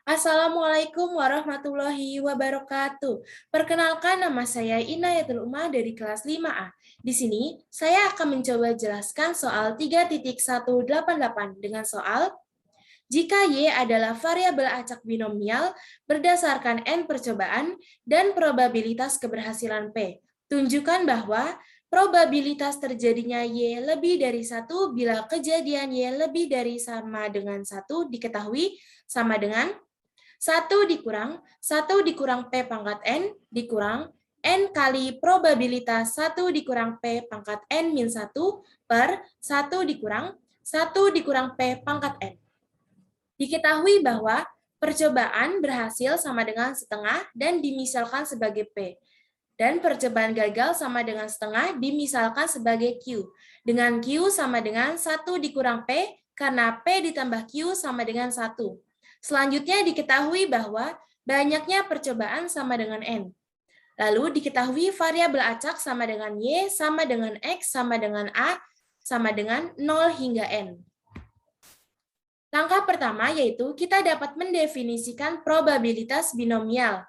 Assalamualaikum warahmatullahi wabarakatuh. Perkenalkan, nama saya Inayatul Umah dari kelas 5A. Di sini, saya akan mencoba jelaskan soal 3.188 dengan soal jika Y adalah variabel acak binomial berdasarkan N percobaan dan probabilitas keberhasilan P. Tunjukkan bahwa probabilitas terjadinya Y lebih dari 1 bila kejadian Y lebih dari sama dengan 1 diketahui sama dengan 1 dikurang P pangkat N dikurang N kali probabilitas 1 dikurang P pangkat N min 1 per 1 dikurang P pangkat N. Diketahui bahwa percobaan berhasil sama dengan setengah dan dimisalkan sebagai P. Dan percobaan gagal sama dengan setengah dimisalkan sebagai Q. Dengan Q sama dengan 1 dikurang P karena P ditambah Q sama dengan 1. Selanjutnya diketahui bahwa banyaknya percobaan sama dengan N. Lalu diketahui variabel acak sama dengan Y sama dengan X sama dengan A sama dengan 0 hingga N. Langkah pertama yaitu kita dapat mendefinisikan probabilitas binomial,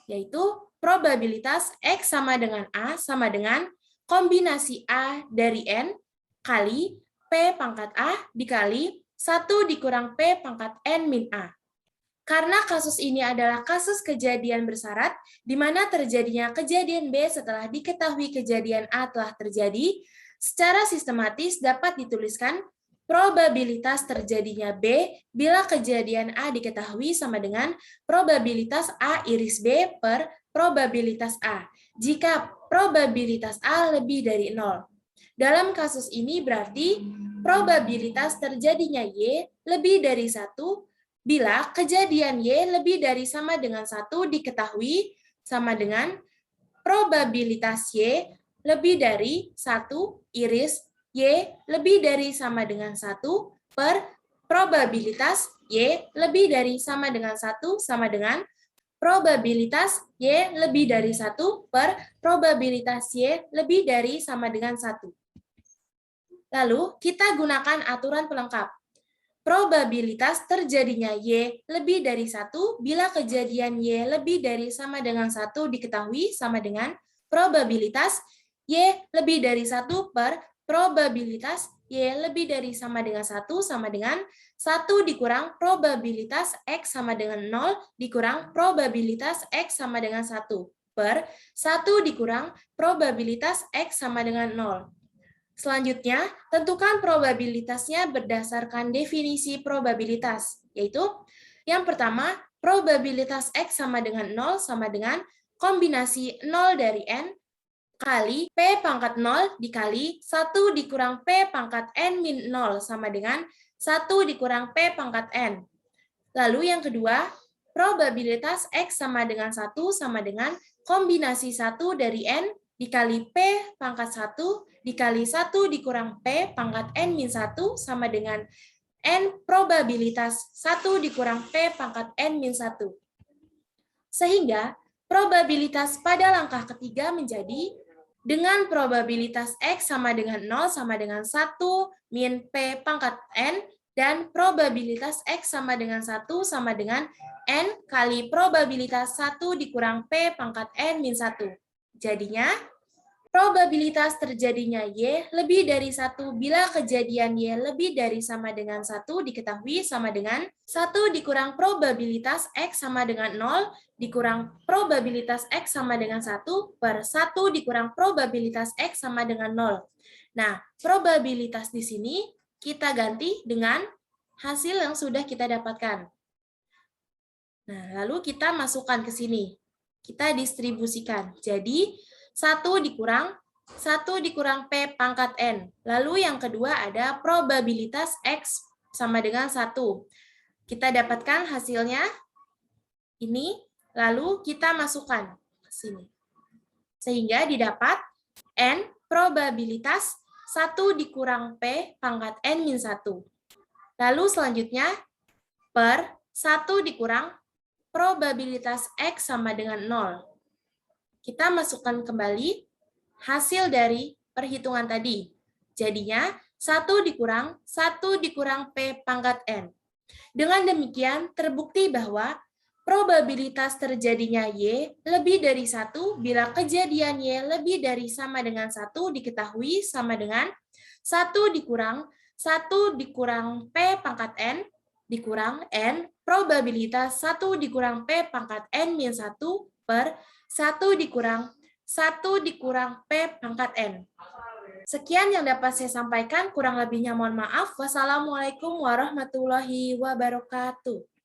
yaitu probabilitas X sama dengan A sama dengan kombinasi A dari N kali P pangkat A dikali 1 dikurang P pangkat N min A. Karena kasus ini adalah kasus kejadian bersyarat, di mana terjadinya kejadian B setelah diketahui kejadian A telah terjadi, secara sistematis dapat dituliskan probabilitas terjadinya B bila kejadian A diketahui sama dengan probabilitas A iris B per probabilitas A, jika probabilitas A lebih dari 0. Dalam kasus ini berarti probabilitas terjadinya Y lebih dari 1 bila kejadian Y lebih dari sama dengan 1 diketahui sama dengan probabilitas Y lebih dari 1 iris Y lebih dari sama dengan 1 per probabilitas Y lebih dari sama dengan 1 sama dengan probabilitas Y lebih dari 1 per probabilitas Y lebih dari sama dengan 1. Lalu kita gunakan aturan pelengkap. Probabilitas terjadinya Y lebih dari 1 bila kejadian Y lebih dari sama dengan 1 diketahui sama dengan probabilitas Y lebih dari 1 per probabilitas Y lebih dari sama dengan 1 sama dengan 1 dikurang probabilitas X sama dengan 0 dikurang probabilitas X sama dengan 1 per 1 dikurang probabilitas X sama dengan 0. Selanjutnya, tentukan probabilitasnya berdasarkan definisi probabilitas, yaitu yang pertama, probabilitas X sama dengan 0 sama dengan kombinasi 0 dari N kali P pangkat 0 dikali 1 dikurang P pangkat N min 0 sama dengan 1 dikurang P pangkat N. Lalu yang kedua, probabilitas X sama dengan 1 sama dengan kombinasi 1 dari N dikali P pangkat 1 dikali 1 dikurang P pangkat N min 1 sama dengan N probabilitas 1 dikurang P pangkat N min 1. Sehingga probabilitas pada langkah ketiga menjadi dengan probabilitas X sama dengan 0 sama dengan 1 min P pangkat N dan probabilitas X sama dengan 1 sama dengan N kali probabilitas 1 dikurang P pangkat N min 1. Jadinya, probabilitas terjadinya Y lebih dari 1 bila kejadian Y lebih dari sama dengan 1 diketahui sama dengan 1 dikurang probabilitas X sama dengan 0 dikurang probabilitas X sama dengan 1 per 1 dikurang probabilitas X sama dengan 0. Nah, probabilitas di sini kita ganti dengan hasil yang sudah kita dapatkan. Nah, lalu kita masukkan ke sini. Kita distribusikan. Jadi, 1 dikurang P pangkat N. Lalu yang kedua ada probabilitas X sama dengan 1. Kita dapatkan hasilnya ini, lalu kita masukkan ke sini. Sehingga didapat N probabilitas 1 dikurang P pangkat N min 1. Lalu selanjutnya, per 1 dikurang probabilitas X sama dengan 0. Kita masukkan kembali hasil dari perhitungan tadi. Jadinya 1 dikurang P pangkat N. Dengan demikian, terbukti bahwa Probabilitas terjadinya Y lebih dari 1 bila kejadian Y lebih dari sama dengan 1 diketahui sama dengan 1 dikurang P pangkat N dikurang N probabilitas 1 dikurang P pangkat N min 1 per 1 dikurang P pangkat N. Sekian yang dapat saya sampaikan, kurang lebihnya mohon maaf. Wassalamualaikum warahmatullahi wabarakatuh.